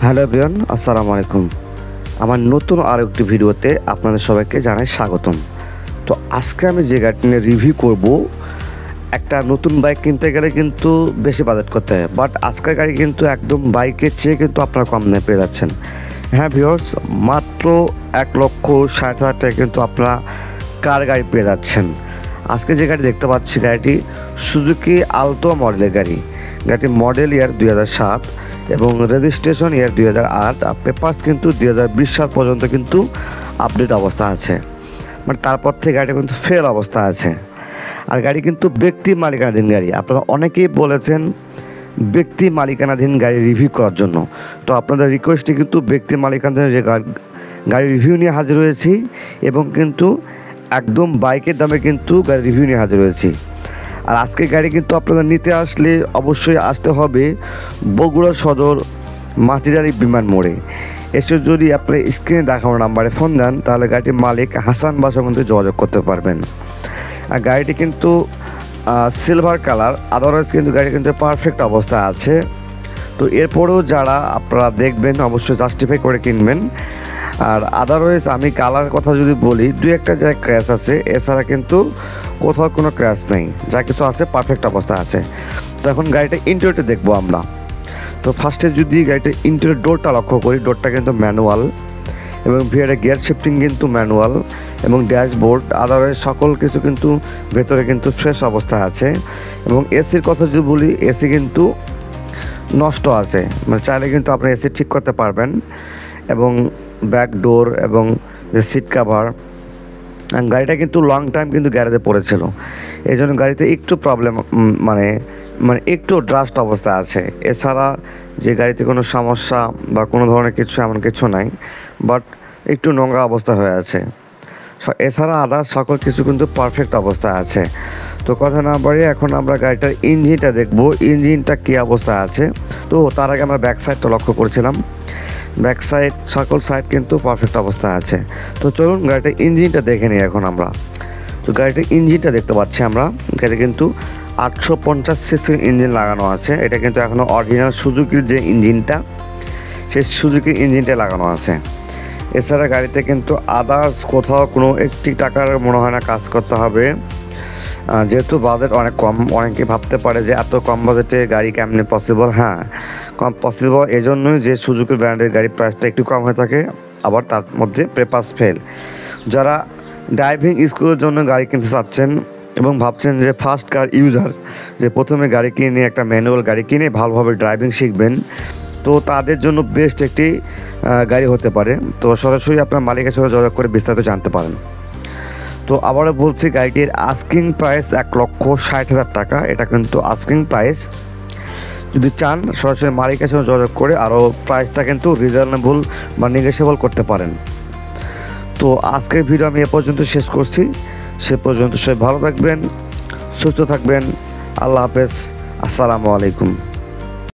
Hello everyone, আসসালামু আলাইকুম। আমার নতুন আরও একটি ভিডিওতে আপনাদের সবাইকে জানাই স্বাগতম। তো আজকে আমি যে গাড়িটি নিয়ে রিভিউ করব, একটা নতুন বাইক কিনতে গেলে কিন্তু বেশি বাজেট করতে হয়, বাট আজকের গাড়ি কিন্তু একদম বাইকের চেয়ে কিন্তু আপনারা কম দামে পেয়ে যাচ্ছেন। হ্যাঁ ভিউয়ার্স, মাত্র 1,60,000 টাকা কিন্তু আপনারা কার গাড়ি পেয়ে যাচ্ছেন। আজকে যে গাড়ি দেখতে পাচ্ছি, গাড়িটি সুজুকি আলটো মডেলের গাড়ি। গাড়িটির মডেল ইয়ার 2007 এবং রেজিস্ট্রেশন ইয়ার 2008। আর পেপারস কিন্তু 2020 সাল পর্যন্ত কিন্তু আপডেট অবস্থা আছে, মানে তারপর থেকে গাড়িটা কিন্তু ফেল অবস্থা আছে। আর গাড়ি কিন্তু ব্যক্তি মালিকানাধীন গাড়ি। আপনারা অনেকেই বলেছেন ব্যক্তি মালিকানাধীন গাড়ি রিভিউ করার জন্য, তো আপনাদের রিকোয়েস্টে কিন্তু ব্যক্তি মালিকানাধীন যে গাড়ি রিভিউ নিয়ে হাজির হয়েছি এবং কিন্তু একদম বাইকের দামে কিন্তু গাড়ি রিভিউ নিয়ে হাজির হয়েছি। আর আজকে গাড়ি কিন্তু আপনারা নিতে আসলে অবশ্যই আসতে হবে বগুড়া সদর মাটিরালি বিমান মোড়ে। এসে যদি আপনি স্ক্রিনে দেখানো নাম্বারে ফোন দেন, তাহলে গাড়িটির মালিক হাসান বাসার মধ্যে যোগাযোগ করতে পারবেন। আর গাড়িটি কিন্তু সিলভার কালার, আদারওয়াইজ কিন্তু গাড়ি কিন্তু পারফেক্ট অবস্থা আছে। তো এরপরেও যারা আপনারা দেখবেন অবশ্যই জাস্টিফাই করে কিনবেন। আর আদারওয়াইজ আমি কালার কথা যদি বলি, দু একটা জায়গায় ক্র্যাশ আছে, এছাড়া কিন্তু কোথাও কোনো ক্র্যাশ নেই, যা কিছু আছে পারফেক্ট অবস্থা আছে। তো এখন গাড়িটা ইন্টেরিয়রটা দেখবো আমরা। তো ফার্স্টে যদি গাড়িটার ইন্টেরিয়র ডোরটা লক্ষ্য করি, ডোরটা কিন্তু ম্যানুয়াল এবং ভিতরে গিয়ার শিফটিং কিন্তু ম্যানুয়াল এবং ড্যাশবোর্ড আদারওয়াইজ সকল কিছু কিন্তু ভেতরে কিন্তু ফ্রেশ অবস্থা আছে। এবং এসির কথা যদি বলি, এসি কিন্তু নষ্ট আছে, মানে চাইলে কিন্তু আপনি এসি ঠিক করতে পারবেন। এবং ব্যাক ডোর এবং যে সিট কাভার, গাড়িটা কিন্তু লং টাইম কিন্তু গ্যারেজে পড়েছিল, এই জন্য গাড়িতে একটু প্রবলেম মানে মানে একটু ড্রাস্ট অবস্থা আছে। এছাড়া যে গাড়িতে কোনো সমস্যা বা কোনো ধরনের কিছু এমন কিছু নাই, বাট একটু নোংরা অবস্থা হয়ে আছে। এছাড়া আদার্স সকল কিছু কিন্তু পারফেক্ট অবস্থা আছে। তো কথা না বাড়িয়ে এখন আমরা গাড়িটার ইঞ্জিনটা দেখব, ইঞ্জিনটা কী অবস্থা আছে। তো তার আগে আমরা ব্যাক সাইডটা লক্ষ্য করছিলাম, ব্যাক সাইড সকল সাইড কিন্তু পারফেক্ট অবস্থা আছে। তো চলুন গাড়িটার ইঞ্জিনটা দেখে নিই এখন আমরা। তো গাড়িটার ইঞ্জিনটা দেখতে পাচ্ছি আমরা, গাড়ি কিন্তু 850 সিসির ইঞ্জিন লাগানো আছে। এটা কিন্তু এখনও অরিজিনাল সুজুকির যে ইঞ্জিনটা, সেই সুজুকির ইঞ্জিনটা লাগানো আছে। এছাড়া গাড়িতে কিন্তু আদার্স কোথাও কোনো একটি টাকার মনে হয় না কাজ করতে হবে, যেহেতু বাজেট অনেক কম। অনেকে ভাবতে পারে যে এত কম বাজেটে গাড়ি কেমনে পসিবল। হ্যাঁ, কম পসিবল এজন্যই যে সুজুকি ব্র্যান্ডের গাড়ির প্রাইসটা একটু কম হয়ে থাকে, আবার তার মধ্যে পেপারস ফেল। যারা ড্রাইভিং স্কুলের জন্য গাড়ি কিনতে চাচ্ছেন এবং ভাবছেন যে ফার্স্ট কার ইউজার, যে প্রথমে গাড়ি কিনে একটা ম্যানুয়াল গাড়ি কিনে ভালোভাবে ড্রাইভিং শিখবেন, তো তাদের জন্য বেস্ট একটি গাড়ি হতে পারে। তো সরাসরি আপনার মালিকের সাথে যোগাযোগ করে বিস্তারিত জানতে পারেন। তো আবারও বলছি, গাড়িটির আস্কিং প্রাইস 1,60,000 টাকা। এটা কিন্তু আস্কিং প্রাইস। যদি চান সরাসরি মালিকের সাথে যোগাযোগ করে আরও প্রাইসটা কিন্তু রিজনেবল বা নেগোশিয়েবল করতে পারেন। তো আজকের ভিডিও আমি এ পর্যন্ত শেষ করছি। সে পর্যন্ত সবাই ভালো থাকবেন, সুস্থ থাকবেন। আল্লাহ হাফেজ, আসসালামু আলাইকুম।